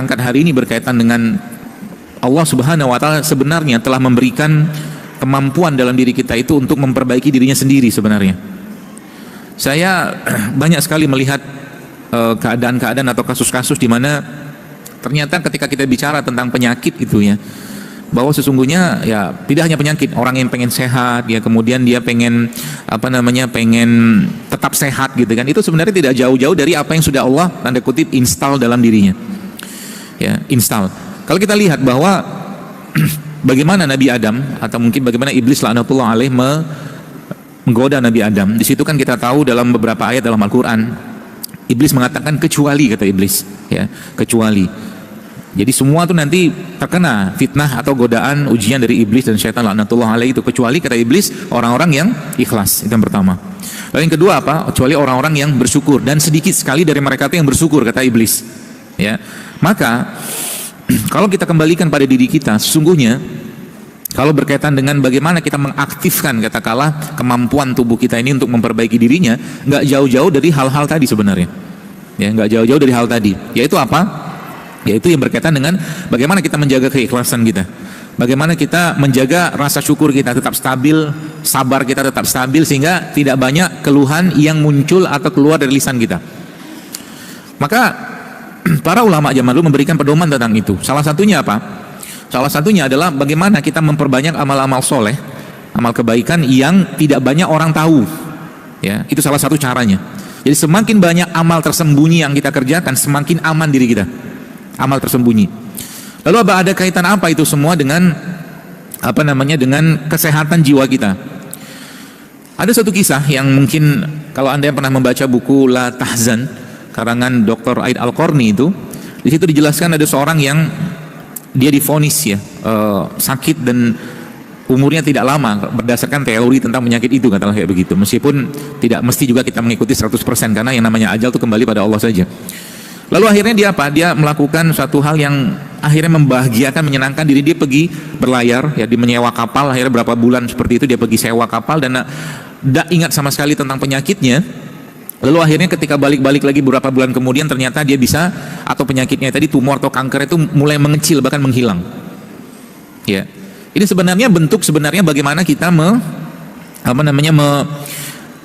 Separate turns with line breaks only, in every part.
angkat hari ini berkaitan dengan Allah Subhanahu wa taala sebenarnya telah memberikan kemampuan dalam diri kita itu untuk memperbaiki dirinya sendiri sebenarnya. Saya banyak sekali melihat keadaan-keadaan atau kasus-kasus di mana ternyata ketika kita bicara tentang penyakit itu ya, bahwa sesungguhnya ya tidak hanya penyakit, orang yang pengen sehat ya, kemudian dia pengen pengen tetap sehat gitu kan, itu sebenarnya tidak jauh-jauh dari apa yang sudah Allah tanda kutip install dalam dirinya. Ya, install. Kalau kita lihat bahwa bagaimana Nabi Adam atau mungkin bagaimana iblis laknatullah alaih menggoda Nabi Adam, di situ kan kita tahu dalam beberapa ayat dalam Al-Qur'an iblis mengatakan kecuali, kata iblis ya, kecuali. Jadi semua itu nanti terkena fitnah atau godaan ujian dari iblis dan syaitan laknatullah alaih itu, kecuali kata iblis orang-orang yang ikhlas. Itu yang pertama. Lalu yang kedua apa? Kecuali orang-orang yang bersyukur, dan sedikit sekali dari mereka itu yang bersyukur, kata iblis. Ya. Maka kalau kita kembalikan pada diri kita, sesungguhnya kalau berkaitan dengan bagaimana kita mengaktifkan katakanlah kemampuan tubuh kita ini untuk memperbaiki dirinya, nggak jauh-jauh dari hal-hal tadi sebenarnya. Ya, nggak jauh-jauh dari hal tadi. Yaitu apa? Yaitu yang berkaitan dengan bagaimana kita menjaga keikhlasan kita, bagaimana kita menjaga rasa syukur kita tetap stabil, sabar kita tetap stabil, sehingga tidak banyak keluhan yang muncul atau keluar dari lisan kita. Maka para ulama zaman dulu memberikan pedoman tentang itu. Salah satunya apa? Salah satunya adalah bagaimana kita memperbanyak amal-amal soleh, amal kebaikan yang tidak banyak orang tahu. Ya, itu salah satu caranya. Jadi semakin banyak amal tersembunyi yang kita kerjakan, semakin aman diri kita. Amal tersembunyi. Lalu ada kaitan apa itu semua dengan dengan kesehatan jiwa kita? Ada satu kisah yang mungkin kalau Anda yang pernah membaca buku La Tahzan karangan Dr. Aid Al-Qarni itu, di situ dijelaskan ada seorang yang dia divonis ya sakit dan umurnya tidak lama berdasarkan teori tentang penyakit itu, katakanlah kayak begitu. Meskipun tidak mesti juga kita mengikuti 100% karena yang namanya ajal itu kembali pada Allah saja. Lalu akhirnya dia apa? Dia melakukan suatu hal yang akhirnya membahagiakan, menyenangkan diri. Dia pergi berlayar, ya, dia menyewa kapal. Akhirnya berapa bulan seperti itu dia pergi sewa kapal dan tidak ingat sama sekali tentang penyakitnya. Lalu akhirnya ketika balik-balik lagi beberapa bulan kemudian ternyata dia bisa, atau penyakitnya tadi tumor atau kanker itu mulai mengecil bahkan menghilang. Ya, ini sebenarnya bentuk bagaimana kita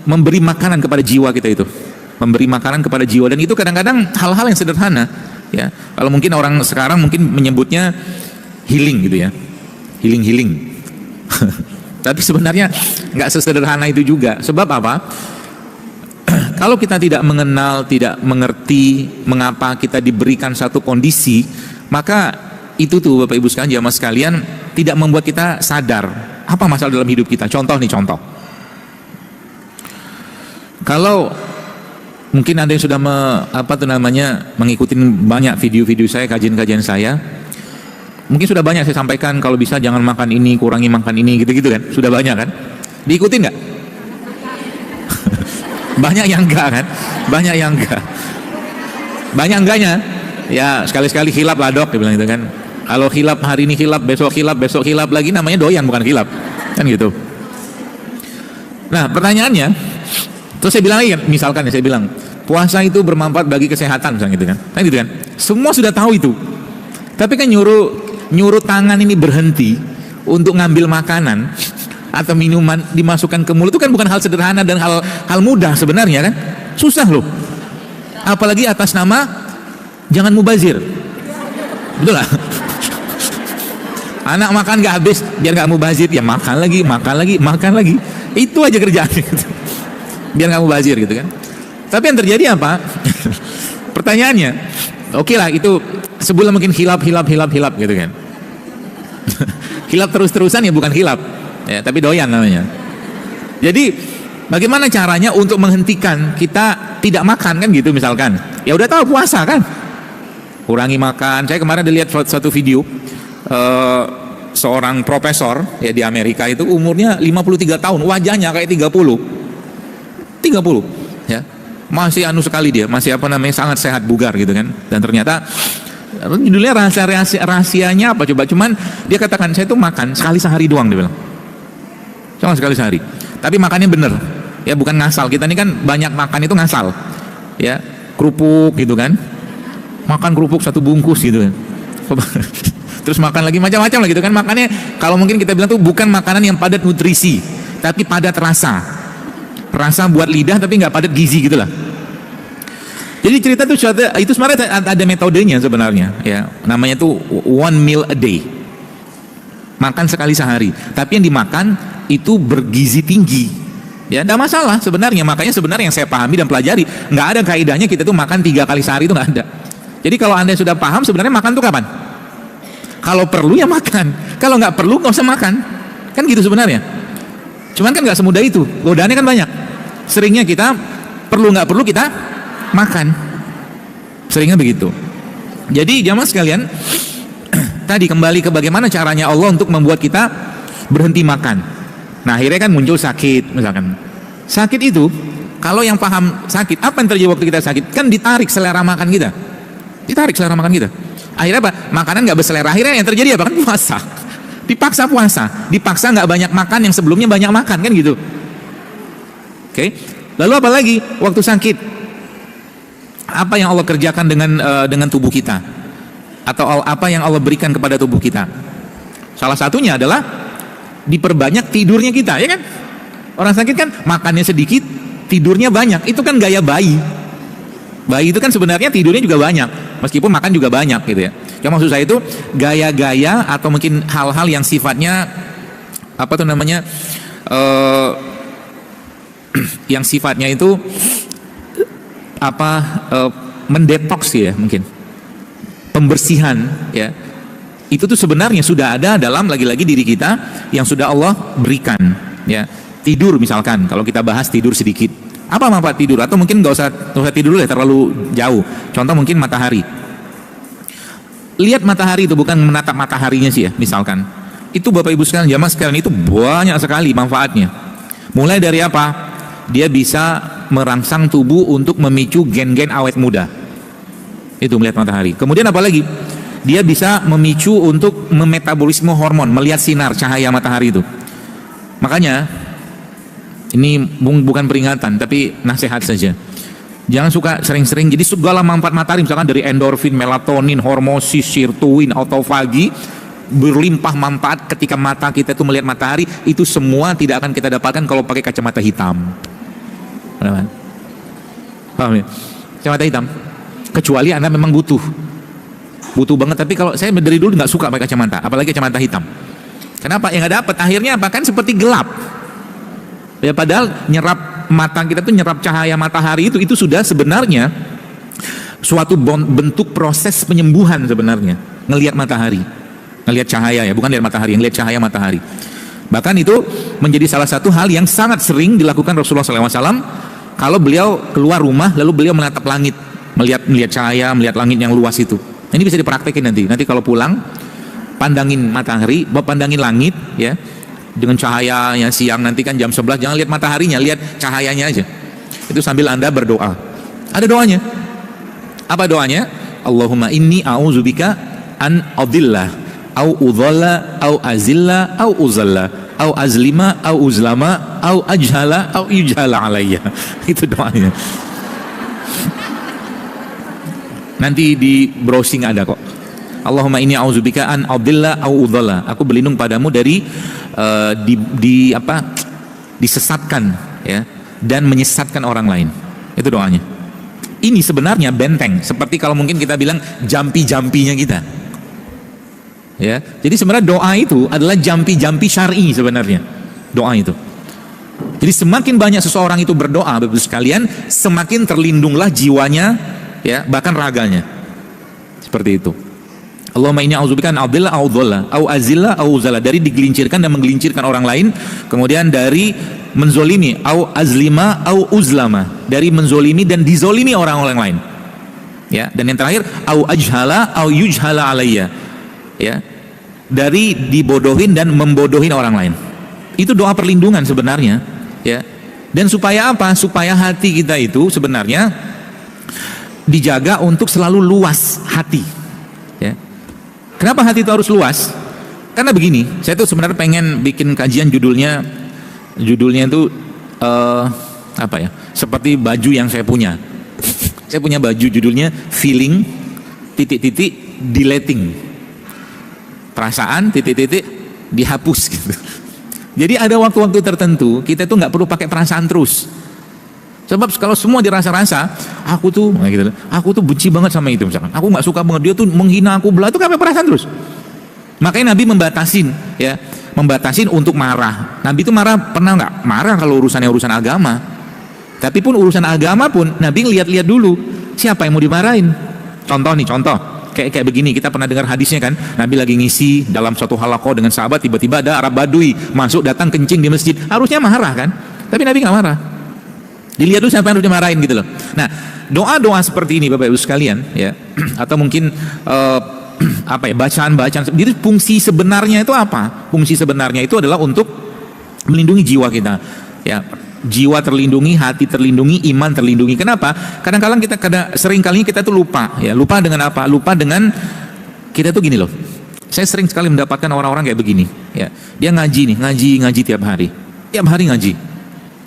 memberi makanan kepada jiwa kita itu. Memberi makanan kepada jiwa, dan itu kadang-kadang hal-hal yang sederhana ya. Kalau mungkin orang sekarang mungkin menyebutnya healing gitu ya, healing tapi sebenarnya nggak sesederhana itu juga. Sebab apa? Kalau kita tidak mengenal, tidak mengerti mengapa kita diberikan satu kondisi, maka itu tuh Bapak Ibu sekalian, jamaah sekalian, tidak membuat kita sadar apa masalah dalam hidup kita. Contoh, kalau mungkin Anda yang sudah mengikuti banyak video-video saya, kajian-kajian saya, mungkin sudah banyak saya sampaikan kalau bisa jangan makan ini, kurangi makan ini, gitu-gitu kan, sudah banyak kan, diikutin nggak? Banyak yang enggak kan, banyak enggaknya ya, sekali-sekali khilaf lah dok, dia bilang gitu kan. Kalau khilaf hari ini khilaf, besok khilaf lagi, namanya doyan bukan khilaf kan gitu. Nah pertanyaannya, terus saya bilang lagi, misalkan ya, saya bilang puasa itu bermanfaat bagi kesehatan misalnya gitu kan, gitu kan, semua sudah tahu itu, tapi kan nyuruh tangan ini berhenti untuk ngambil makanan atau minuman dimasukkan ke mulut itu kan bukan hal sederhana dan hal mudah sebenarnya kan, susah loh, apalagi atas nama jangan mubazir, betul lah. Anak makan gak habis biar gak mubazir, ya makan lagi, itu aja kerjaannya gitu. Biar gak mubazir gitu kan. Tapi yang terjadi apa? Pertanyaannya, oke lah itu sebulan mungkin hilap gitu kan. Hilap terus-terusan ya bukan hilap ya, tapi doyan namanya. Jadi bagaimana caranya untuk menghentikan kita tidak makan kan gitu misalkan. Ya udah tahu puasa kan, kurangi makan. Saya kemarin lihat satu video seorang profesor ya di Amerika itu umurnya 53 tahun, wajahnya kayak 30 ya. Masih sekali dia, masih sangat sehat, bugar gitu kan. Dan ternyata judulnya rahasianya apa coba, cuman dia katakan saya tuh makan sekali sehari doang, dia bilang. Cuma sekali sehari. Tapi makannya bener. Ya bukan ngasal. Kita ini kan banyak makan itu ngasal. Ya, kerupuk gitu kan. makan kerupuk 1 bungkus gitu kan. Terus makan lagi macam-macam lah gitu kan. Makannya kalau mungkin kita bilang tuh bukan makanan yang padat nutrisi, tapi padat rasa. Rasa buat lidah tapi nggak padat gizi gitu lah. Jadi cerita tuh itu sebenarnya ada metodenya sebenarnya ya. Namanya tuh 1 meal a day. Makan sekali sehari. Tapi yang dimakan itu bergizi tinggi. Ya, enggak masalah sebenarnya. Makanya sebenarnya yang saya pahami dan pelajari, nggak ada kaidahnya kita tuh makan 3 kali sehari, itu nggak ada. Jadi kalau Anda sudah paham sebenarnya makan tuh kapan? Kalau perlu ya makan. Kalau nggak perlu nggak usah makan. Kan gitu sebenarnya. Cuman kan nggak semudah itu. Godaannya kan banyak. Seringnya kita perlu nggak perlu kita makan. Seringnya begitu. Jadi jamaah sekalian, tadi kembali ke bagaimana caranya Allah untuk membuat kita berhenti makan. Nah akhirnya kan muncul sakit misalkan. Sakit itu, kalau yang paham sakit, apa yang terjadi waktu kita sakit? Kan ditarik selera makan kita. Ditarik selera makan kita. Akhirnya apa? Makanan nggak berselera. Akhirnya yang terjadi apa? Kan puasa. Dipaksa puasa. Dipaksa nggak banyak makan yang sebelumnya banyak makan, kan gitu. Oke. Lalu apa lagi? Waktu sakit, apa yang Allah kerjakan dengan tubuh kita? Atau apa yang Allah berikan kepada tubuh kita? Salah satunya adalah diperbanyak tidurnya kita, ya kan? Orang sakit kan makannya sedikit, tidurnya banyak. Itu kan gaya bayi. Bayi itu kan sebenarnya tidurnya juga banyak, meskipun makan juga banyak gitu ya. Yang maksud saya itu gaya-gaya atau mungkin hal-hal yang sifatnya apa tuh namanya, yang sifatnya itu mendetoks ya, mungkin pembersihan ya. Itu tuh sebenarnya sudah ada dalam lagi-lagi diri kita yang sudah Allah berikan ya. Tidur misalkan, kalau kita bahas tidur sedikit, apa manfaat tidur? Atau mungkin nggak usah tidur dulu ya, terlalu jauh. Contoh mungkin matahari. Lihat matahari itu, bukan menatap mataharinya sih ya, misalkan. Itu Bapak Ibu sekalian, jamaah sekalian, itu banyak sekali manfaatnya. Mulai dari apa? Dia bisa merangsang tubuh untuk memicu gen-gen awet muda. Itu melihat matahari. Kemudian apa lagi? Dia bisa memicu untuk memetabolisme hormon, melihat sinar cahaya matahari itu. Makanya ini bukan peringatan, tapi nasihat saja. Jangan suka sering-sering. Jadi segala manfaat matahari, misalkan dari endorfin, melatonin, hormosis, sirtuin, autofagi, berlimpah manfaat ketika mata kita itu melihat matahari. Itu semua tidak akan kita dapatkan kalau pakai kacamata hitam. Paham ya? Kacamata hitam. Kecuali Anda memang butuh banget. Tapi kalau saya dari dulu nggak suka pakai kacamata, apalagi kacamata hitam. Kenapa? Yang nggak dapat akhirnya apa? Kan seperti gelap. Ya, padahal nyerap mata kita tuh nyerap cahaya matahari itu sudah sebenarnya suatu bentuk proses penyembuhan sebenarnya. Ngelihat matahari, ngelihat cahaya ya, bukan lihat matahari, ngelihat cahaya matahari. Bahkan itu menjadi salah satu hal yang sangat sering dilakukan Rasulullah SAW kalau beliau keluar rumah lalu beliau menatap langit, melihat cahaya, melihat langit yang luas itu. Ini bisa dipraktekin nanti kalau pulang, pandangin matahari, pandangin langit ya. Dengan cahaya yang siang nanti kan jam 11, jangan lihat mataharinya, lihat cahayanya aja. Itu sambil Anda berdoa. Ada doanya. Apa doanya? Allahumma inni a'udzubika an adillah au udhalla au azilla au uzalla au azlima au uzlama au ajhala au yujhala alayya. Itu doanya. Nanti di browsing ada kok. Allahumma inni a'udzubika an adilla au udhalla. Aku berlindung padamu dari disesatkan ya, dan menyesatkan orang lain. Itu doanya. Ini sebenarnya benteng, seperti kalau mungkin kita bilang jampi-jampinya kita ya. Jadi sebenarnya doa itu adalah jampi-jampi syar'i sebenarnya, doa itu. Jadi semakin banyak seseorang itu berdoa, Bapak sekalian, semakin terlindunglah jiwanya ya, bahkan raganya. Seperti itu. Allahumma inni a'udzubika an adilla au dhalla au azilla au uzalla, dari digelincirkan dan menggelincirkan orang lain, kemudian dari menzolimi au azlima au uzlama, dari menzolimi dan dizolimi orang-orang lain ya. Dan yang terakhir au ajhala au yujhala alayya ya, dari dibodohin dan membodohin orang lain. Itu doa perlindungan sebenarnya ya. Dan supaya apa? Supaya hati kita itu sebenarnya dijaga untuk selalu luas hati ya. Kenapa hati itu harus luas? Karena begini, saya tuh sebenarnya pengen bikin kajian judulnya itu apa ya? Seperti baju yang saya punya. Saya punya baju judulnya Feeling titik-titik deleting. Perasaan titik-titik dihapus gitu. Jadi ada waktu-waktu tertentu kita tuh nggak perlu pakai perasaan terus. Sebab kalau semua dirasa-rasa, aku tuh benci banget sama itu misalkan. Aku nggak suka banget, dia tuh menghina aku, belah, itu kan perasaan terus. Makanya Nabi membatasin untuk marah. Nabi itu pernah nggak marah kalau urusan agama. Tapi pun urusan agama pun Nabi lihat-lihat dulu siapa yang mau dimarahin. Contoh kayak begini, kita pernah dengar hadisnya kan, Nabi lagi ngisi dalam suatu halaqah dengan sahabat, tiba-tiba ada Arab Badui masuk datang kencing di masjid, harusnya marah kan, tapi Nabi nggak marah. Dilihat dulu siapa yang harus dimarahin gitu loh. Nah, doa-doa seperti ini Bapak Ibu sekalian ya, atau mungkin bacaan-bacaan, jadi fungsi sebenarnya itu apa? Fungsi sebenarnya itu adalah untuk melindungi jiwa kita ya. Jiwa terlindungi, hati terlindungi, iman terlindungi. Kenapa? Kadang-kadang sering kali kita tuh lupa ya. Lupa dengan apa? Lupa dengan kita tuh gini loh. Saya sering sekali mendapatkan orang-orang kayak begini ya. Dia ngaji tiap hari ngaji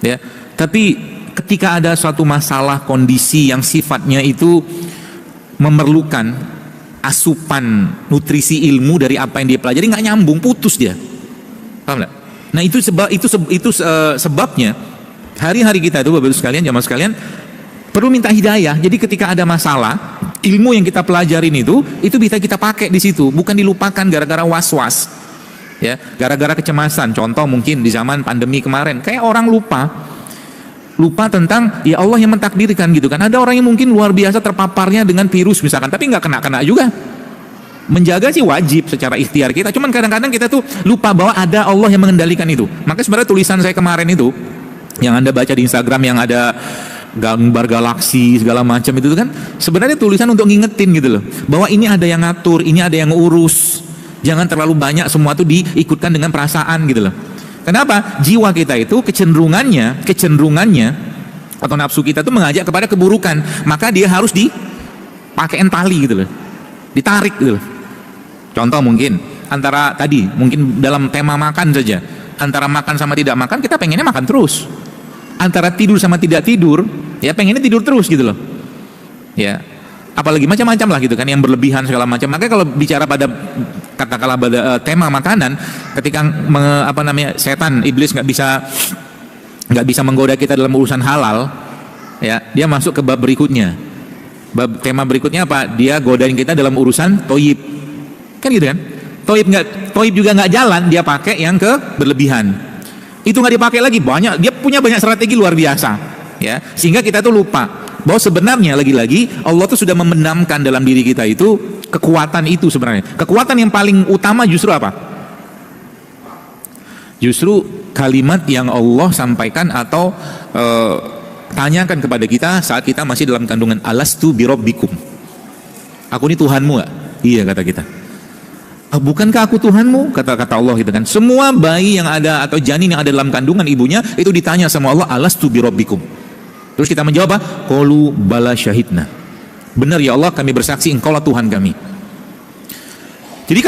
ya. Tapi ketika ada suatu masalah, kondisi yang sifatnya itu memerlukan asupan nutrisi ilmu dari apa yang dia pelajari, nggak nyambung, putus dia. Paham nggak? Nah itu sebabnya hari-hari kita itu Bapak Ibu sekalian, jamaah sekalian, perlu minta hidayah. Jadi ketika ada masalah, ilmu yang kita pelajarin itu bisa kita pakai di situ, bukan dilupakan gara-gara was-was ya, gara-gara kecemasan. Contoh mungkin di zaman pandemi kemarin, kayak orang lupa tentang ya Allah yang mentakdirkan gitu kan. Ada orang yang mungkin luar biasa terpaparnya dengan virus misalkan, tapi nggak kena juga. Menjaga sih wajib secara ikhtiar kita, cuman kadang-kadang kita tuh lupa bahwa ada Allah yang mengendalikan itu. Maka sebenarnya tulisan saya kemarin itu yang Anda baca di Instagram yang ada gambar galaksi segala macam itu kan sebenarnya tulisan untuk ngingetin gitu loh, bahwa ini ada yang ngatur, ini ada yang urus. Jangan terlalu banyak semua tuh diikutkan dengan perasaan gitu loh. Kenapa? Jiwa kita itu kecenderungannya atau nafsu kita tuh mengajak kepada keburukan, maka dia harus dipakein tali gitu loh, ditarik gitu loh. Contoh mungkin antara tadi, mungkin dalam tema makan saja, antara makan sama tidak makan kita pengennya makan terus, antara tidur sama tidak tidur ya pengennya tidur terus gitu loh ya, apalagi macam-macam lah gitu kan, yang berlebihan segala macam. Makanya kalau bicara pada katakanlah pada tema makanan, ketika setan iblis nggak bisa menggoda kita dalam urusan halal ya, dia masuk ke bab berikutnya. Tema berikutnya apa? Dia godain kita dalam urusan toyib kan gitu kan. Toyib juga nggak jalan, dia pakai yang ke berlebihan, itu nggak dipakai lagi, dia punya banyak strategi luar biasa ya, sehingga kita tuh lupa bahwa sebenarnya lagi-lagi Allah tuh sudah membenamkan dalam diri kita itu kekuatan itu. Sebenarnya kekuatan yang paling utama justru apa? Justru kalimat yang Allah sampaikan atau tanyakan kepada kita saat kita masih dalam kandungan, alastu birabbikum, aku ini Tuhanmu gak? Iya kata kita. Bukankah aku Tuhanmu? Kata Allah gitu kan. Semua bayi yang ada atau janin yang ada dalam kandungan ibunya itu ditanya sama Allah, alastu birabbikum. Terus kita menjawab apa? Qalu bala syahidna. Benar ya Allah, kami bersaksi engkaulah Tuhan kami. Jadi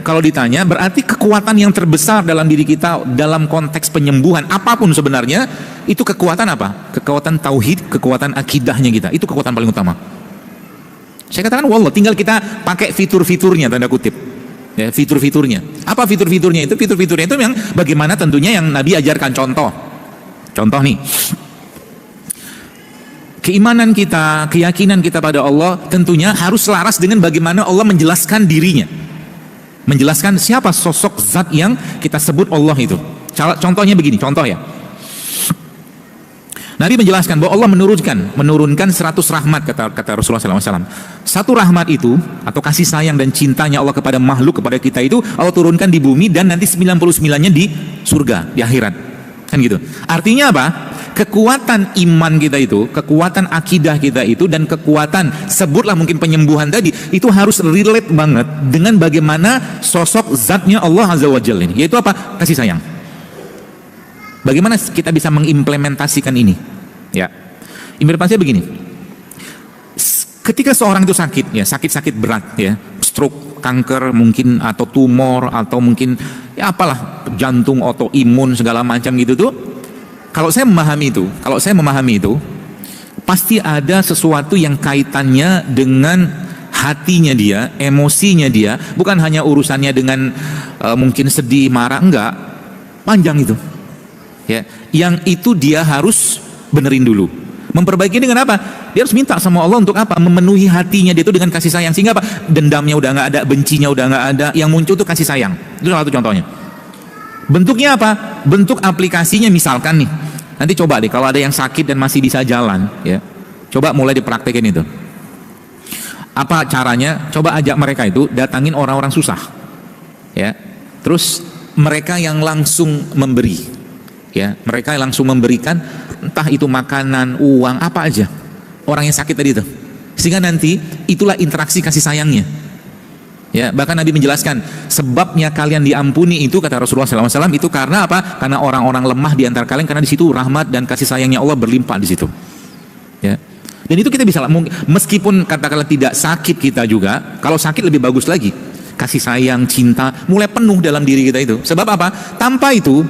kalau ditanya berarti kekuatan yang terbesar dalam diri kita dalam konteks penyembuhan apapun sebenarnya itu kekuatan apa? Kekuatan tauhid, kekuatan akidahnya kita. Itu kekuatan paling utama. Saya katakan wallah, tinggal kita pakai fitur-fiturnya, tanda kutip ya, fitur-fiturnya. Apa fitur-fiturnya itu? Fitur-fiturnya itu yang bagaimana tentunya yang Nabi ajarkan. Contoh nih, keimanan kita, keyakinan kita pada Allah tentunya harus selaras dengan bagaimana Allah menjelaskan dirinya, menjelaskan siapa sosok zat yang kita sebut Allah itu. Contohnya begini, contoh ya, Nabi menjelaskan bahwa Allah menurunkan 100 rahmat, kata Rasulullah SAW. Satu rahmat itu atau kasih sayang dan cintanya Allah kepada makhluk, kepada kita itu Allah turunkan di bumi, dan nanti 99-nya di surga, di akhirat kan gitu. Artinya apa? Kekuatan iman kita itu, kekuatan akidah kita itu, dan kekuatan sebutlah mungkin penyembuhan tadi, itu harus relate banget dengan bagaimana sosok zatnya Allah Azza wa Jalla ini, yaitu apa? Kasih sayang. Bagaimana kita bisa mengimplementasikan ini? Ya, implementasinya begini. Ketika seorang itu sakit, ya sakit berat, ya stroke, kanker mungkin, atau tumor, atau mungkin ya apalah, jantung, autoimun segala macam gitu tuh. Kalau saya memahami itu, pasti ada sesuatu yang kaitannya dengan hatinya dia, emosinya dia, bukan hanya urusannya dengan mungkin sedih, marah, enggak, panjang itu. Ya, yang itu dia harus benerin dulu. Memperbaiki dengan apa? Dia harus minta sama Allah untuk apa? Memenuhi hatinya dia itu dengan kasih sayang, sehingga apa? Dendamnya udah nggak ada, bencinya udah nggak ada, yang muncul tuh kasih sayang. Itu salah satu contohnya. Bentuknya apa? Bentuk aplikasinya misalkan nih. Nanti coba deh kalau ada yang sakit dan masih bisa jalan, ya. Coba mulai dipraktekin itu. Apa caranya? Coba ajak mereka itu datangin orang-orang susah. Ya. Terus mereka yang langsung memberi. Ya, mereka yang langsung memberikan entah itu makanan, uang, apa aja. Orang yang sakit tadi itu. Sehingga nanti itulah interaksi kasih sayangnya. Ya, bahkan Nabi menjelaskan sebabnya kalian diampuni itu kata Rasulullah SAW itu karena apa? Karena orang-orang lemah di antara kalian, karena di situ rahmat dan kasih sayangnya Allah berlimpah di situ. Ya. Dan itu kita bisa meskipun katakanlah tidak sakit kita juga, kalau sakit lebih bagus lagi. Kasih sayang, cinta mulai penuh dalam diri kita itu. Sebab apa? Tanpa itu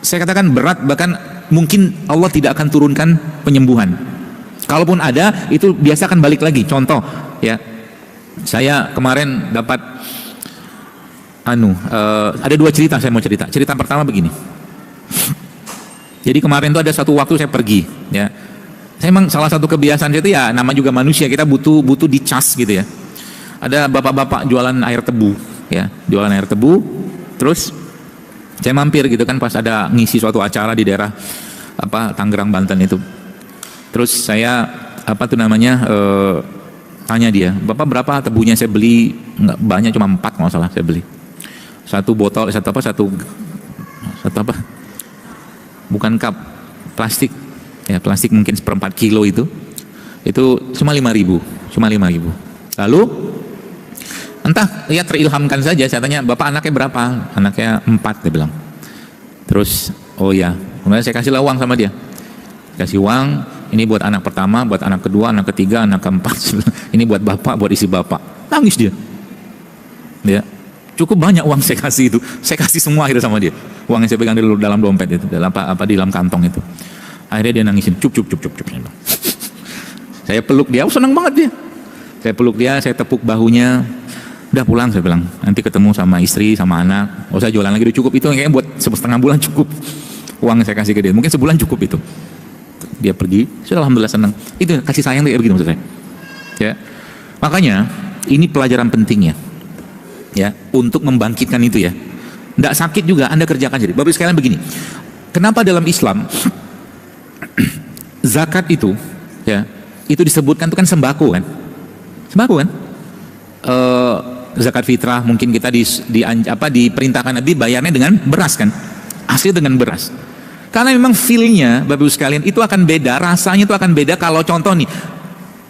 saya katakan berat, bahkan mungkin Allah tidak akan turunkan penyembuhan. Kalaupun ada, itu biasa akan balik lagi. Contoh, ya, saya kemarin dapat ada dua cerita saya mau cerita. Cerita pertama begini. Jadi kemarin itu ada satu waktu saya pergi, ya. Saya emang salah satu kebiasaan itu ya, nama juga manusia, kita butuh dicas gitu ya. Ada bapak-bapak jualan air tebu, ya, jualan air tebu. Terus saya mampir gitu kan pas ada ngisi suatu acara di daerah Tangerang Banten itu. Terus saya tanya dia, "Bapak berapa tebunya?" Saya beli nggak banyak, cuma 4 kalau salah saya beli. Satu botol, bukan cup, plastik. Ya, plastik mungkin 1/4 kilo itu cuma 5.000. Lalu entah ya terilhamkan saja, saya tanya, "Bapak anaknya berapa?" "Anaknya 4," dia bilang. Terus, oh ya, kemudian saya kasih uang sama dia. Kasih uang, ini buat anak pertama, buat anak kedua, anak ketiga, anak keempat. Ini buat bapak, buat isi bapak. Nangis dia. Ya, cukup banyak uang saya kasih itu. Saya kasih semua itu sama dia. Uang yang saya pegang di dalam dompet itu, di dalam kantong itu. Akhirnya dia nangisin, cup. Saya peluk dia, senang banget dia. Saya peluk dia, saya tepuk bahunya. Udah pulang, saya bilang, nanti ketemu sama istri, sama anak. Usah jualan lagi, udah cukup itu, kayaknya buat 1,5 bulan cukup. Uang yang saya kasih ke dia, mungkin sebulan cukup itu. Dia pergi, sudah alhamdulillah senang. Itu kasih sayang kayak begitu maksud saya. Ya, makanya ini pelajaran pentingnya, ya, untuk membangkitkan itu ya. Tidak sakit juga Anda kerjakan. Jadi Bapak sekalian begini, kenapa dalam Islam zakat itu, ya, itu disebutkan itu kan sembako kan, zakat fitrah mungkin kita diperintahkan Nabi bayarnya dengan beras kan, asli dengan beras. Karena memang feel-nya Bapak Ibu sekalian itu akan beda, rasanya itu akan beda. Kalau contoh nih,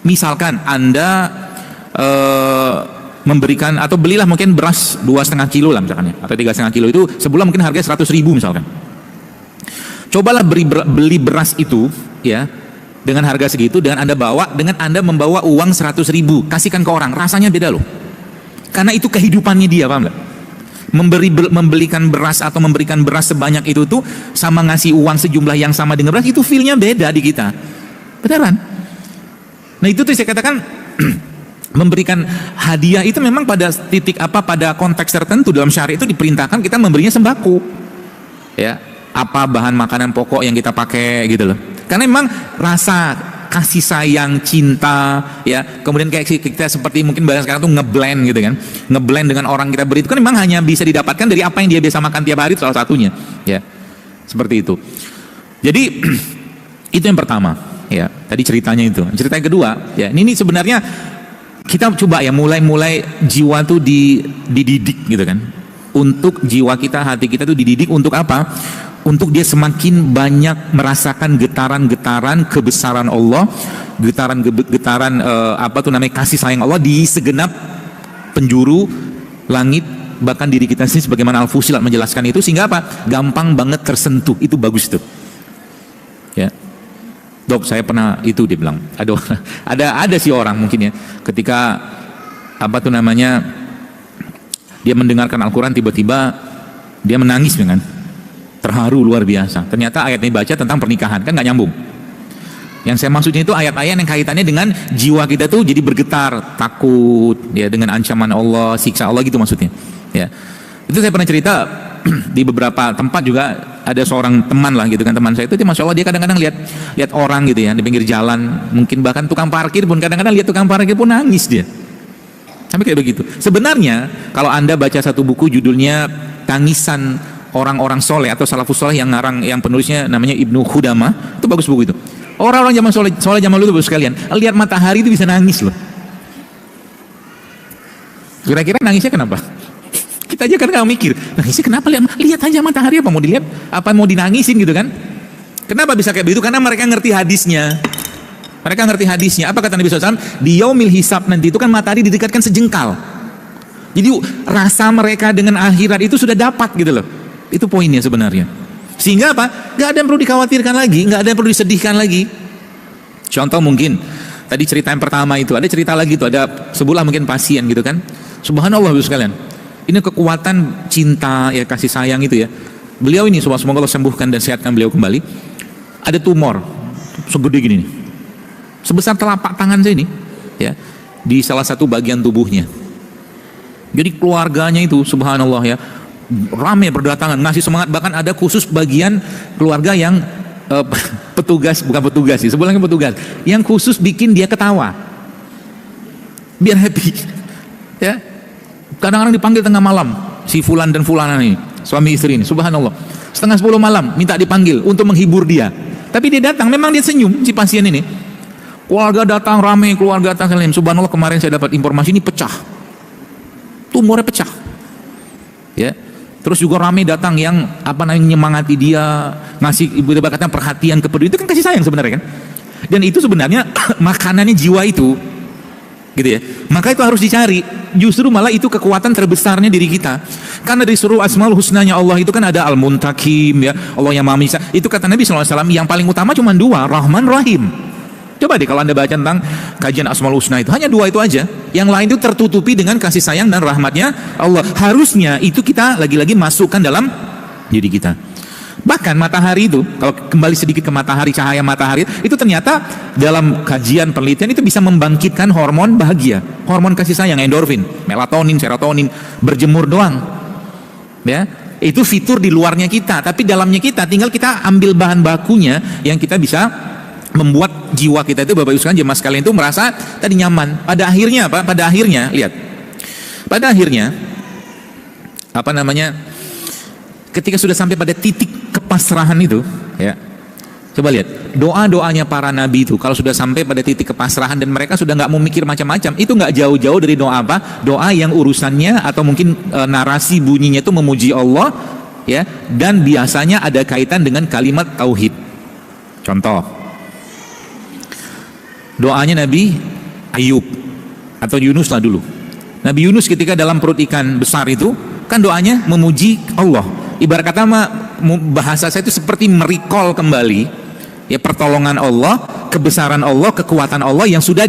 misalkan Anda memberikan atau belilah mungkin beras 2,5 kilo lah misalkan ya, atau 3,5 kilo itu sebulan mungkin harganya 100.000 misalkan. Cobalah beli beras itu ya dengan harga segitu, dengan Anda membawa uang 100.000, kasihkan ke orang, rasanya beda loh. Karena itu kehidupannya dia, paham nggak? Membelikan beras atau memberikan beras sebanyak itu tuh sama ngasih uang sejumlah yang sama dengan beras, itu feel-nya beda di kita. Beneran. Nah itu tuh saya katakan memberikan hadiah itu memang pada pada konteks tertentu dalam syariat itu diperintahkan kita memberinya sembako. Ya, apa bahan makanan pokok yang kita pakai gitu loh. Karena memang rasa kasih sayang, cinta, ya, kemudian kayak kita seperti mungkin bahasa sekarang tuh ngeblend gitu kan, ngeblend dengan orang kita beri itu kan memang hanya bisa didapatkan dari apa yang dia biasa makan tiap hari, salah satunya, ya, seperti itu. Jadi itu yang pertama, ya, tadi ceritanya itu. Cerita yang kedua, ya, ini sebenarnya kita coba ya mulai jiwa tuh dididik gitu kan, untuk jiwa kita, hati kita tuh dididik untuk apa? Untuk dia semakin banyak merasakan getaran-getaran kebesaran Allah, getaran kasih sayang Allah di segenap penjuru langit, bahkan diri kita sendiri, sebagaimana Al-Fusilat menjelaskan itu, sehingga apa? Gampang banget tersentuh. Itu bagus tuh. Ya. Dok, saya pernah itu, dia bilang. Ada sih orang mungkin ya, ketika dia mendengarkan Al-Quran, tiba-tiba dia menangis dengan terharu luar biasa. Ternyata ayat ini baca tentang pernikahan, kan nggak nyambung. Yang saya maksudnya itu ayat-ayat yang kaitannya dengan jiwa kita tuh jadi bergetar, takut ya dengan ancaman Allah, siksa Allah gitu maksudnya. Ya. Itu saya pernah cerita di beberapa tempat juga, ada seorang teman lah gitu kan, teman saya itu dia Masya Allah dia kadang-kadang lihat orang gitu ya di pinggir jalan, mungkin bahkan tukang parkir pun kadang-kadang lihat tukang parkir pun nangis dia. Sampai kayak begitu. Sebenarnya kalau Anda baca satu buku judulnya Tangisan Orang-orang Soleh atau Salafus Soleh yang ngarang, yang penulisnya namanya Ibnu Khudamah, itu bagus buku itu. Orang-orang zaman soleh zaman dulu bagus sekalian. Lihat matahari itu bisa nangis loh. Kira-kira nangisnya kenapa? Kita aja kan nggak mikir, nangisnya kenapa? Lihat aja matahari, apa mau dilihat? Apa mau dinangisin gitu kan? Kenapa bisa kayak begitu? Karena mereka ngerti hadisnya. Mereka ngerti hadisnya. Apa kata Nabi SAW? Di yaumil hisab nanti itu kan matahari didekatkan sejengkal. Jadi rasa mereka dengan akhirat itu sudah dapat gitu loh. Itu poinnya sebenarnya. Sehingga apa? Gak ada yang perlu dikhawatirkan lagi, gak ada yang perlu disedihkan lagi. Contoh mungkin tadi cerita yang pertama itu, ada cerita lagi tuh, ada sebuah mungkin pasien gitu kan. Subhanallah Bapak sekalian. Ini kekuatan cinta ya, kasih sayang itu ya. Beliau ini semoga Allah sembuhkan dan sehatkan beliau kembali. Ada tumor segede gini nih. Sebesar telapak tangan saya ini ya, di salah satu bagian tubuhnya. Jadi keluarganya itu subhanallah ya, ramai berdatangan ngasih semangat, bahkan ada khusus bagian keluarga yang petugas, bukan petugas sih, sebelumnya petugas yang khusus bikin dia ketawa biar happy ya. Kadang-kadang dipanggil tengah malam si fulan dan fulana ini, suami istri ini, subhanallah, setengah 10 malam minta dipanggil untuk menghibur dia, tapi dia datang, memang dia senyum si pasien ini. Keluarga datang ramai, keluarga datang, subhanallah. Kemarin saya dapat informasi ini pecah, tumornya pecah ya. Terus juga ramai datang yang apa namanya menyemangati dia, ngasih ibu kata perhatian, kepedulian, itu kan kasih sayang sebenarnya kan. Dan itu sebenarnya makanannya jiwa itu, gitu ya. Maka itu harus dicari. Justru malah itu kekuatan terbesarnya diri kita. Karena dari seluruh asmaul husnanya Allah itu kan ada Al-Muntakim ya, Allah yang Maha Bisa. Itu kata Nabi SAW yang paling utama cuma dua, Rahman Rahim. Coba deh kalau Anda baca tentang kajian Asmaul Husna itu, hanya dua itu aja. Yang lain itu tertutupi dengan kasih sayang dan rahmatnya Allah. Harusnya itu kita lagi-lagi masukkan dalam diri kita. Bahkan matahari itu, kalau kembali sedikit ke matahari, cahaya matahari itu ternyata dalam kajian penelitian itu bisa membangkitkan hormon bahagia, hormon kasih sayang, endorfin, melatonin, serotonin. Berjemur doang ya, itu fitur di luarnya kita, tapi dalamnya kita tinggal kita ambil bahan bakunya yang kita bisa membuat jiwa kita itu, Bapak Ibu sekalian, jemaah sekalian itu merasa tadi nyaman. Pada akhirnya apa? Pada akhirnya lihat. Pada akhirnya apa namanya? Ketika sudah sampai pada titik kepasrahan itu, ya. Coba lihat doa-doanya para nabi itu kalau sudah sampai pada titik kepasrahan dan mereka sudah nggak mau mikir macam-macam, itu nggak jauh-jauh dari doa apa? Doa yang urusannya atau mungkin narasi bunyinya itu memuji Allah, ya. Dan biasanya ada kaitan dengan kalimat tauhid. Contoh doanya Nabi Ayub atau Yunus lah dulu. Nabi Yunus ketika dalam perut ikan besar itu kan doanya memuji Allah. Ibarat kata bahasa saya itu seperti merecall kembali ya pertolongan Allah, kebesaran Allah, kekuatan Allah yang sudah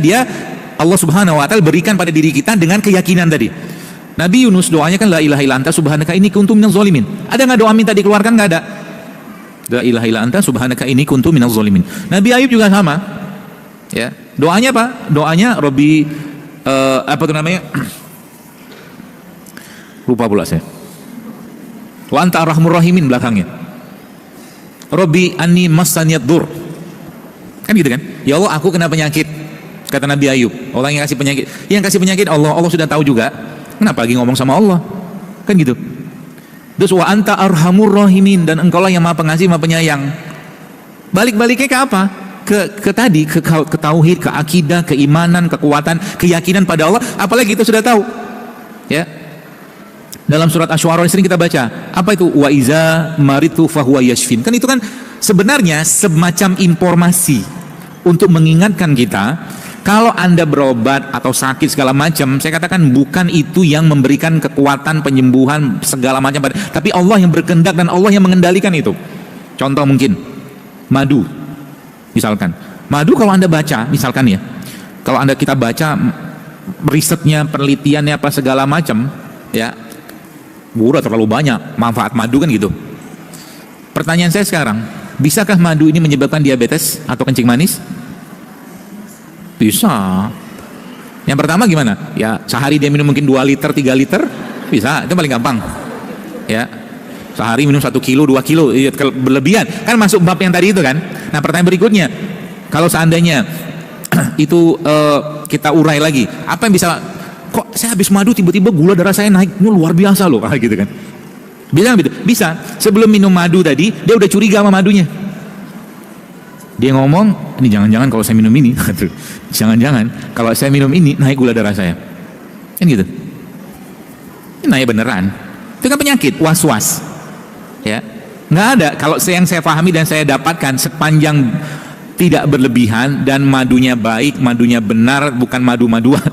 Allah Subhanahu wa taala berikan pada diri kita dengan keyakinan tadi. Nabi Yunus doanya kan la ilaha illa anta subhanaka inni kuntu minaz zalimin. Ada enggak doa minta dikeluarkan? Enggak ada. La ilaha illa anta subhanaka inni kuntu minaz zalimin. Nabi Ayub juga sama. Ya, doanya apa? Doanya Robbi apa tuh namanya? Lupa pula saya. Wa anta arhamur rahimin belakangnya. Robbi anni massaniyad dur. Kan gitu kan? Ya Allah, aku kena penyakit. Kata Nabi Ayub, orang yang kasih penyakit. Yang kasih penyakit Allah sudah tahu juga. Kenapa lagi ngomong sama Allah? Kan gitu. Terus wa anta arhamur rahimin, dan engkau lah yang Maha Pengasih, Maha Penyayang. Balik-baliknya ke apa? Ke tadi, ke tauhid, ke akidah, keimanan, kekuatan, keyakinan pada Allah. Apalagi kita sudah tahu ya, dalam surat Asy-Syu'ara sering kita baca apa itu, wa iza maritu fahuwa yashfin. Kan itu kan sebenarnya semacam informasi untuk mengingatkan kita kalau Anda berobat atau sakit segala macam, saya katakan bukan itu yang memberikan kekuatan penyembuhan segala macam, tapi Allah yang berkehendak dan Allah yang mengendalikan itu. Contoh mungkin madu. Misalkan madu, kalau Anda baca misalkan ya, kalau kita baca risetnya, penelitiannya apa segala macam ya, udah terlalu banyak manfaat madu kan gitu. Pertanyaan saya sekarang, bisakah madu ini menyebabkan diabetes atau kencing manis? Bisa. Yang pertama gimana? Ya sehari dia minum mungkin 2 liter, 3 liter, bisa. Itu paling gampang. Ya. Sehari minum 1 kilo, 2 kilo, berlebihan. Kan masuk bab yang tadi itu kan. Nah pertanyaan berikutnya, kalau seandainya itu kita urai lagi, apa yang bisa, kok saya habis madu tiba-tiba gula darah saya naik, ini luar biasa loh, gitu kan. Bisa gitu? Bisa. Sebelum minum madu tadi, dia udah curiga sama madunya. Dia ngomong, ini jangan-jangan kalau saya minum ini, jangan-jangan kalau saya minum ini naik gula darah saya. Kan gitu. Ini naik beneran. Itu kan penyakit, was-was. Ya. Nggak ada. Kalau yang saya pahami dan saya dapatkan, sepanjang tidak berlebihan dan madunya baik, madunya benar, bukan madu-maduan.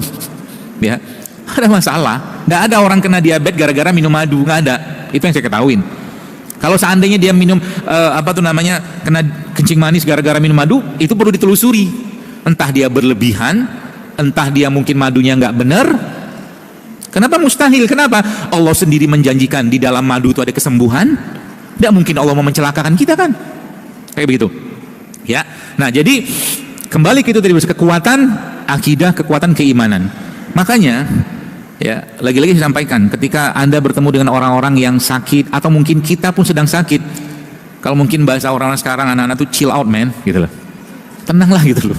Ya. Ada masalah. Nggak ada orang kena diabetes gara-gara minum madu, nggak ada. Itu yang saya ketahuin. Kalau seandainya dia minum kena kencing manis gara-gara minum madu, itu perlu ditelusuri. Entah dia berlebihan, entah dia mungkin madunya nggak benar. Kenapa mustahil? Kenapa? Allah sendiri menjanjikan di dalam madu itu ada kesembuhan. Tidak mungkin Allah mau mencelakakan kita kan? Kayak begitu. Ya. Nah, jadi kembali ke itu tadi, kekuatan akidah, kekuatan keimanan. Makanya ya, lagi-lagi saya sampaikan, ketika Anda bertemu dengan orang-orang yang sakit, atau mungkin kita pun sedang sakit, kalau mungkin bahasa orang-orang sekarang, anak-anak tuh chill out man, gitu loh. Tenanglah gitu loh.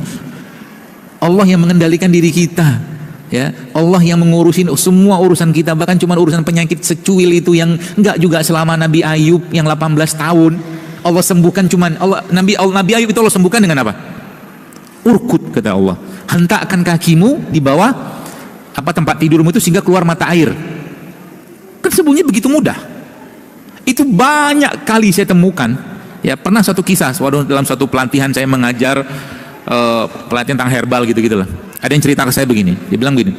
Allah yang mengendalikan diri kita, ya. Allah yang mengurusin semua urusan kita, bahkan cuma urusan penyakit secuil itu yang enggak juga selama Nabi Ayub yang 18 tahun. Allah sembuhkan cuman Nabi Ayub itu Allah sembuhkan dengan apa? Urkut, kata Allah. Hentakkan kakimu di bawah tempat tidurmu itu sehingga keluar mata air. Kan sembuhnya begitu mudah. Itu banyak kali saya temukan. Ya, pernah satu kisah dalam satu pelatihan saya mengajar pelatihan tentang herbal gitu-gitulah. Ada yang cerita ke saya begini. Dia bilang begini,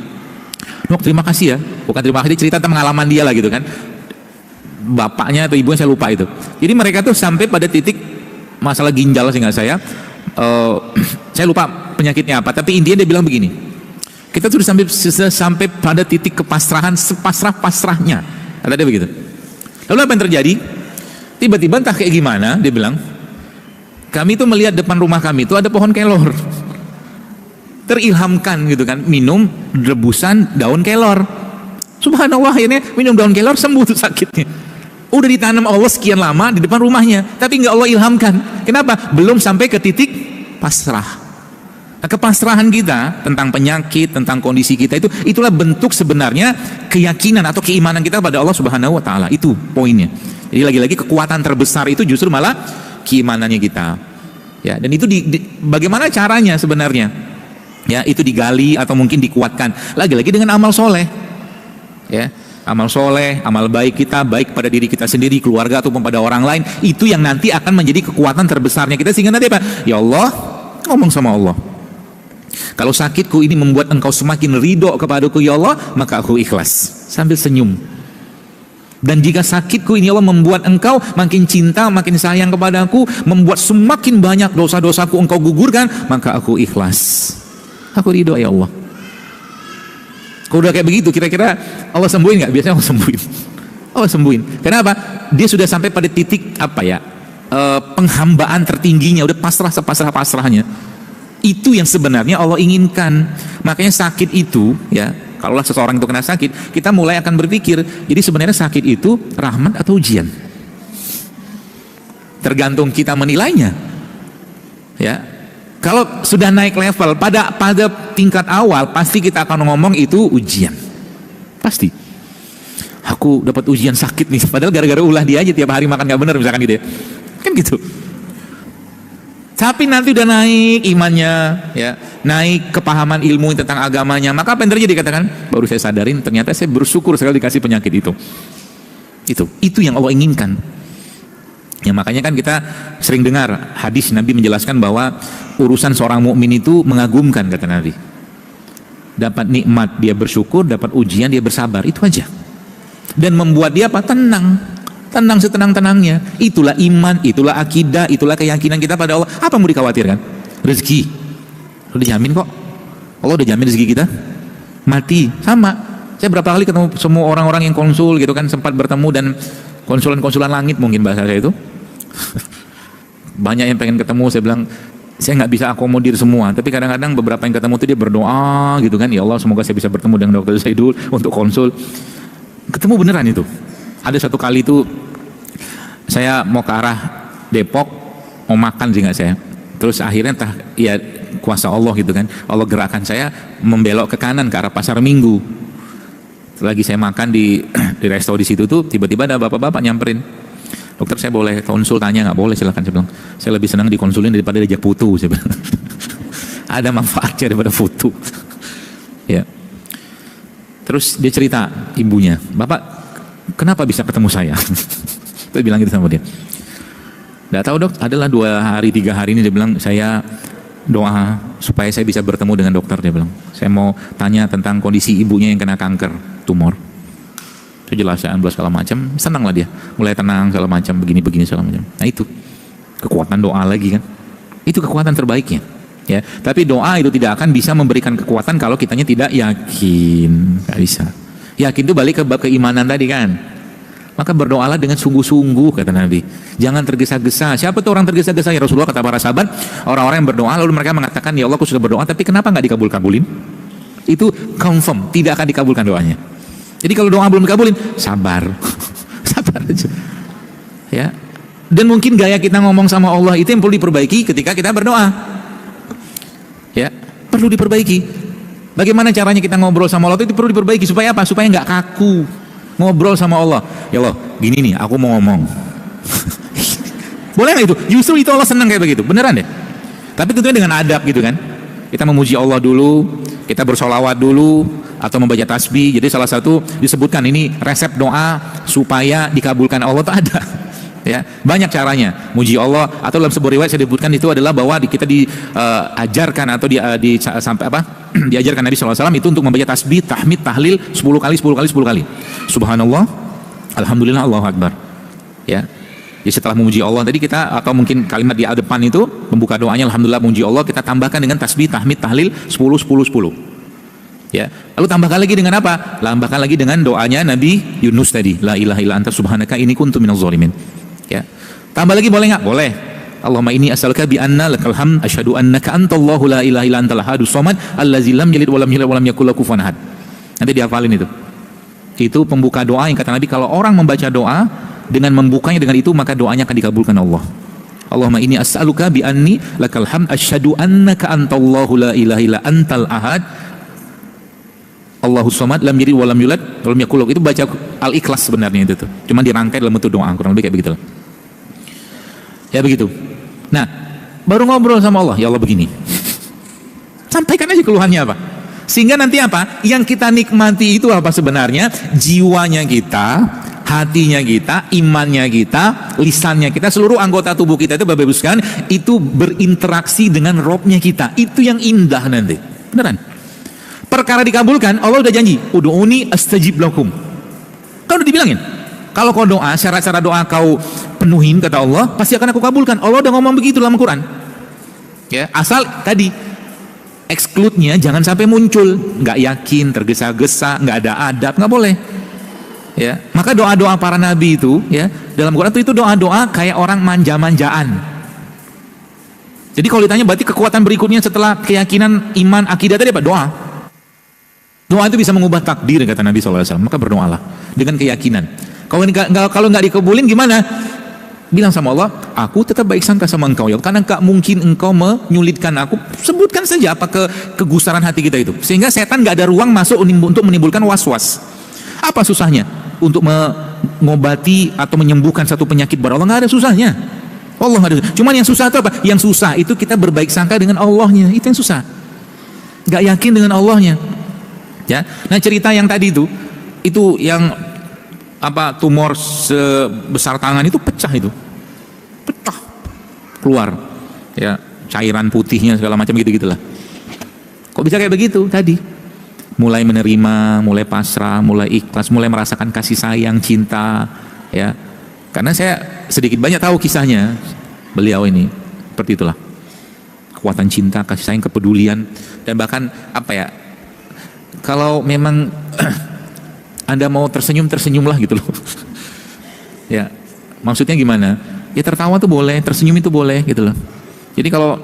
"Nok, terima kasih ya." Bukan terima kasih, dia cerita tentang pengalaman dia lah gitu kan. Bapaknya atau ibunya saya lupa itu. Jadi mereka tuh sampai pada titik masalah ginjal, seingat saya lupa penyakitnya apa, tapi intinya dia bilang begini, kita sudah sampai pada titik kepasrahan, sepasrah-pasrahnya, kata dia begitu. Lalu apa yang terjadi? Tiba-tiba entah kayak gimana, dia bilang, kami tuh melihat depan rumah kami itu ada pohon kelor. Terilhamkan gitu kan, minum rebusan daun kelor. Subhanallah, akhirnya minum daun kelor, sembuh tuh sakitnya. Udah ditanam Allah sekian lama di depan rumahnya, tapi nggak Allah ilhamkan. Kenapa? Belum sampai ke titik pasrah. Nah, kepasrahan kita tentang penyakit, tentang kondisi kita itulah bentuk sebenarnya keyakinan atau keimanan kita pada Allah Subhanahu wa taala. Itu poinnya. Jadi lagi-lagi kekuatan terbesar itu justru malah keimanannya kita. Ya, dan itu bagaimana caranya sebenarnya? Ya, itu digali atau mungkin dikuatkan lagi-lagi dengan amal soleh. Ya, amal soleh, amal baik kita, baik pada diri kita sendiri, keluarga ataupun pada orang lain, itu yang nanti akan menjadi kekuatan terbesarnya kita, sehingga nanti apa? Ya Allah, ngomong sama Allah, kalau sakitku ini membuat engkau semakin ridho kepadaku ya Allah, maka aku ikhlas, sambil senyum. Dan jika sakitku ini Allah membuat engkau makin cinta, makin sayang kepadaku, membuat semakin banyak dosa-dosaku engkau gugurkan, maka aku ikhlas, aku ridho ya Allah. Kalau udah kayak begitu, kira-kira Allah sembuhin nggak? Biasanya Allah sembuhin. Allah sembuhin. Kenapa? Dia sudah sampai pada titik penghambaan tertingginya, udah pasrah sepasrah-pasrahnya. Itu yang sebenarnya Allah inginkan. Makanya sakit itu, ya, kalaulah seseorang itu kena sakit, kita mulai akan berpikir, jadi sebenarnya sakit itu rahmat atau ujian? Tergantung kita menilainya. Ya. Kalau sudah naik level pada tingkat awal, pasti kita akan ngomong itu ujian. Pasti. Aku dapat ujian sakit nih, padahal gara-gara ulah dia aja tiap hari makan nggak benar misalkan gitu ya. Kan gitu. Tapi nanti udah naik imannya, ya, naik kepahaman ilmu tentang agamanya, maka apa yang terjadi? Katakan, baru saya sadarin ternyata saya bersyukur sekali dikasih penyakit itu. Itu yang Allah inginkan. Ya, makanya kan kita sering dengar hadis Nabi menjelaskan bahwa urusan seorang mukmin itu mengagumkan, kata Nabi. Dapat nikmat dia bersyukur, dapat ujian dia bersabar, itu aja. Dan membuat dia apa? Tenang setenang-tenangnya. Itulah iman, itulah akidah, itulah keyakinan kita pada Allah. Apa mau dikhawatirkan? Rezeki udah dijamin kok. Allah udah jamin rezeki kita. Mati sama. Saya berapa kali ketemu semua orang-orang yang konsul gitu kan, sempat bertemu dan konsulan-konsulan langit mungkin bahasa saya itu. Banyak yang pengen ketemu, saya bilang Saya nggak bisa akomodir semua, tapi kadang-kadang beberapa yang ketemu tuh dia berdoa gitu kan, ya Allah semoga saya bisa bertemu dengan dokter Saidul untuk konsul. Ketemu beneran itu. Ada satu kali itu saya mau ke arah Depok, mau makan sih nggak saya. Terus akhirnya ya kuasa Allah gitu kan, Allah gerakkan saya membelok ke kanan ke arah Pasar Minggu. Lagi saya makan di resto di situ tuh, tiba-tiba ada bapak-bapak nyamperin. Dokter saya boleh konsul, tanya? Nggak boleh, silakan. Saya bilang, saya lebih senang dikonsulin daripada diajak foto. Saya bilang, ada manfaatnya daripada foto. Ya. Terus dia cerita ibunya, Bapak kenapa bisa ketemu saya? Saya bilang gitu sama dia. Nggak tahu dok, adalah 2 hari 3 hari ini dia bilang saya doa supaya saya bisa bertemu dengan dokter. Dia bilang, saya mau tanya tentang kondisi ibunya yang kena kanker tumor. Itu jelasan segala macam, senang lah dia, mulai tenang segala macam, begini segala macam. Nah itu kekuatan doa lagi kan, itu kekuatan terbaiknya ya. Tapi doa itu tidak akan bisa memberikan kekuatan kalau kitanya tidak yakin, nggak bisa. Yakin itu balik ke bab keimanan tadi kan. Maka berdoalah dengan sungguh-sungguh kata Nabi, jangan tergesa-gesa. Siapa tuh orang tergesa-gesa? Ya Rasulullah, kata para sahabat, orang-orang yang berdoa lalu mereka mengatakan, ya Allah aku sudah berdoa tapi kenapa nggak dikabul-kabulin? Itu confirm tidak akan dikabulkan doanya. Jadi kalau doa belum dikabulin, sabar. Sabar aja. Ya. Dan mungkin gaya kita ngomong sama Allah itu yang perlu diperbaiki ketika kita berdoa. Ya, perlu diperbaiki. Bagaimana caranya kita ngobrol sama Allah itu perlu diperbaiki supaya apa? Supaya nggak kaku. Ngobrol sama Allah. Ya Allah, gini nih, aku mau ngomong. Boleh nggak itu? Justru itu Allah senang kayak begitu. Beneran deh. Tapi tentunya dengan adab gitu kan. Kita memuji Allah dulu, kita bersolawat dulu, atau membaca tasbih. Jadi salah satu disebutkan ini resep doa supaya dikabulkan Allah itu ada. Ya, banyak caranya. Muji Allah, atau dalam sebuah riwayat saya disebutkan itu adalah bahwa kita diajarkan atau sampai apa? Diajarkan Nabi SAW itu untuk membaca tasbih, tahmid, tahlil 10 kali. Subhanallah, alhamdulillah, Allahu Akbar. Ya. Jadi setelah memuji Allah tadi kita, atau mungkin kalimat di depan itu membuka doanya alhamdulillah memuji Allah, kita tambahkan dengan tasbih, tahmid, tahlil 10. Ya. Lalu tambahkan lagi dengan apa? Tambahkan lagi dengan doanya Nabi Yunus tadi, la ilaha illa anta subhanaka inni kuntu minaz zalimin. Ya. Tambah lagi boleh nggak? Boleh. Allahumma inni as'aluka bi anna lakal hamd asyhadu annaka antallahu la ilaha illa antal ahadus samad allazi lam yalid wa lam yulad wa lam yakul lahu kufuwan ahad. Nanti dihafalin itu. Itu pembuka doa yang kata Nabi, kalau orang membaca doa dengan membukanya dengan itu maka doanya akan dikabulkan Allah. Allahumma inni as'aluka bi anni lakal hamd asyhadu annaka antallahu la ilaha illa antal ahad Allahus samad lam yalid wa lam yulad wa lam yakul lahu. Itu baca Al-Ikhlas sebenarnya itu tuh. Cuma dirangkai dalam bentuk doa, kurang lebih kayak begitulah. Ya begitu. Nah, baru ngobrol sama Allah, ya Allah begini. Sampaikan aja keluhannya apa. Sehingga nanti apa? Yang kita nikmati itu apa sebenarnya? Jiwanya kita, hatinya kita, imannya kita, lisannya kita, seluruh anggota tubuh kita itu Bapak Ibu sekalian, itu berinteraksi dengan Robnya kita. Itu yang indah nanti. Beneran. Perkara dikabulkan, Allah udah janji, ud'uni astajib lakum. Kan udah dibilangin. Kalau kau doa, syarat-syarat doa kau penuhin kata Allah, pasti akan aku kabulkan. Allah udah ngomong begitu dalam Al-Quran. Ya, asal tadi exclude-nya jangan sampai muncul, nggak yakin, tergesa-gesa, nggak ada adab, nggak boleh. Ya, maka doa-doa para nabi itu, ya, dalam Quran itu doa-doa kayak orang manja-manjaan. Jadi kalau ditanya berarti kekuatan berikutnya setelah keyakinan, iman, akidah tadi apa? Doa. Doa itu bisa mengubah takdir kata Nabi SAW. Maka berdoalah dengan keyakinan. Kalau nggak dikabulin gimana? Bilang sama Allah, aku tetap baik sangka sama engkau ya, karena nggak mungkin engkau menyulitkan aku. Sebutkan saja apa kegusaran hati kita itu, sehingga setan nggak ada ruang masuk untuk menimbulkan was-was. Apa susahnya untuk mengobati atau menyembuhkan satu penyakit bar Allah? Nggak ada susahnya. Allah nggak ada. Cuman yang susah itu apa? Yang susah itu kita berbaik sangka dengan Allahnya, itu yang susah. Nggak yakin dengan Allahnya. Ya, nah cerita yang tadi itu yang apa, tumor sebesar tangan itu pecah keluar, ya, cairan putihnya segala macam gitu-gitulah. Kok bisa kayak begitu tadi? Mulai menerima, mulai pasrah, mulai ikhlas, mulai merasakan kasih sayang, cinta, ya. Karena saya sedikit banyak tahu kisahnya beliau ini, seperti itulah. Kekuatan cinta, kasih sayang, kepedulian, dan bahkan apa ya? Kalau memang Anda mau tersenyumlah gitu loh. Ya, maksudnya gimana? Ya tertawa tuh boleh, tersenyum itu boleh gitu loh. Jadi kalau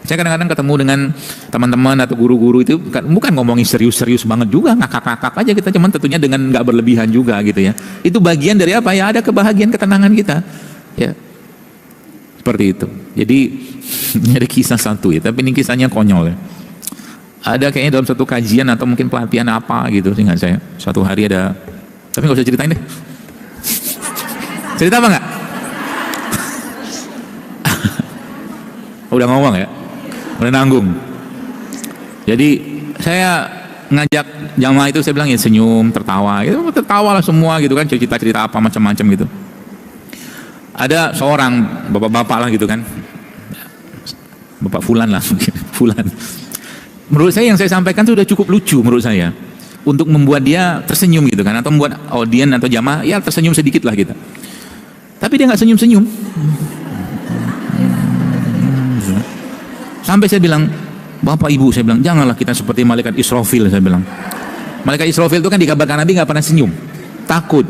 Saya kadang-kadang ketemu dengan teman-teman atau guru-guru itu bukan ngomongin serius-serius banget juga, ngakak-ngakak aja kita, cuman tentunya dengan nggak berlebihan juga gitu ya. Itu bagian dari apa ya? Ada kebahagiaan, ketenangan kita, ya. Seperti itu. Jadi ini ada kisah satu ya, tapi ini kisahnya konyol ya. Ada kayaknya dalam satu kajian atau mungkin pelatihan apa gitu, ingat saya. Suatu hari ada, tapi nggak usah ceritain deh. Cerita apa nggak? Udah ngomong ya, udah nanggung. Jadi saya ngajak jamaah itu, saya bilang ya senyum, tertawa, gitu, tertawa lah semua gitu kan, cerita-cerita apa macam-macam gitu. Ada seorang bapak-bapak lah gitu kan, bapak Fulan lah, Fulan. Menurut saya yang saya sampaikan itu udah cukup lucu menurut saya, untuk membuat dia tersenyum gitu kan, atau membuat audien atau jamaah ya tersenyum sedikit lah gitu. Tapi dia nggak senyum-senyum. Sampai saya bilang, Bapak Ibu, saya bilang, janganlah kita seperti malaikat Israfil, saya bilang. Malaikat Israfil itu kan dikabarkan Nabi nggak pernah senyum, takut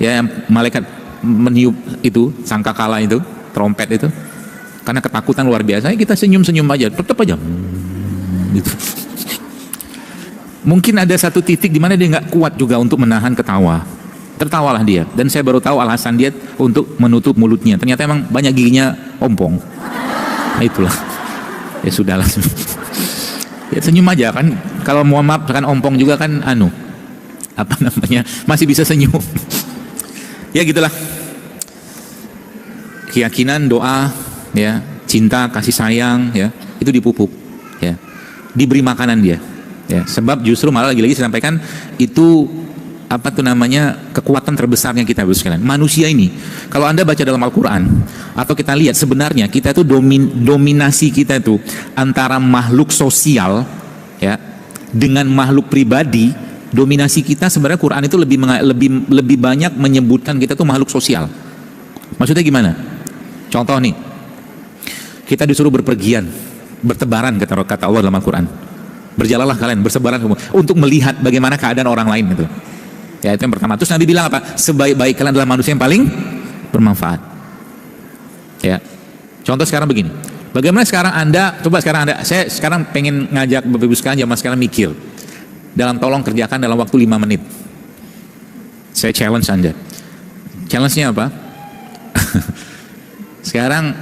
ya malaikat meniup itu sangkakala itu, trompet itu, karena ketakutan luar biasa. Kita senyum-senyum aja, tetap aja gitu. Mungkin ada satu titik di mana dia nggak kuat juga untuk menahan ketawa, tertawalah dia. Dan saya baru tahu alasan dia untuk menutup mulutnya, ternyata emang banyak giginya ompong. Nah, itulah. Ya sudahlah. Ya senyum aja kan, kalau mau maaf kan ompong juga kan apa namanya, masih bisa senyum. Ya gitulah. Keyakinan, doa, ya, cinta, kasih sayang, ya, itu dipupuk, ya, diberi makanan dia, ya. Sebab justru malah lagi-lagi saya sampaikan itu apa tuh namanya, kekuatan terbesarnya kita sekalian. Manusia ini, kalau Anda baca dalam Al-Quran atau kita lihat sebenarnya kita itu dominasi kita itu antara makhluk sosial ya dengan makhluk pribadi. Dominasi kita sebenarnya Quran itu lebih banyak menyebutkan kita tuh makhluk sosial. Maksudnya gimana? Contoh nih, kita disuruh berpergian, bertebaran kata Allah dalam Al-Quran. Berjalanlah kalian, bersebaran semua untuk melihat bagaimana keadaan orang lain itu. Ya, itu yang pertama. Terus Nabi bilang apa? Sebaik-baik kalian adalah manusia yang paling bermanfaat. Ya. Contoh sekarang begini. Bagaimana sekarang saya sekarang pengen ngajak Bapak Ibu sekalian jamaah sekarang mikir. Tolong kerjakan dalam waktu 5 menit. Saya challenge Anda. Challenge-nya apa? Sekarang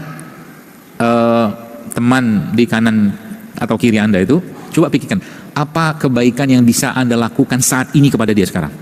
teman di kanan atau kiri Anda itu coba pikirkan apa kebaikan yang bisa Anda lakukan saat ini kepada dia sekarang.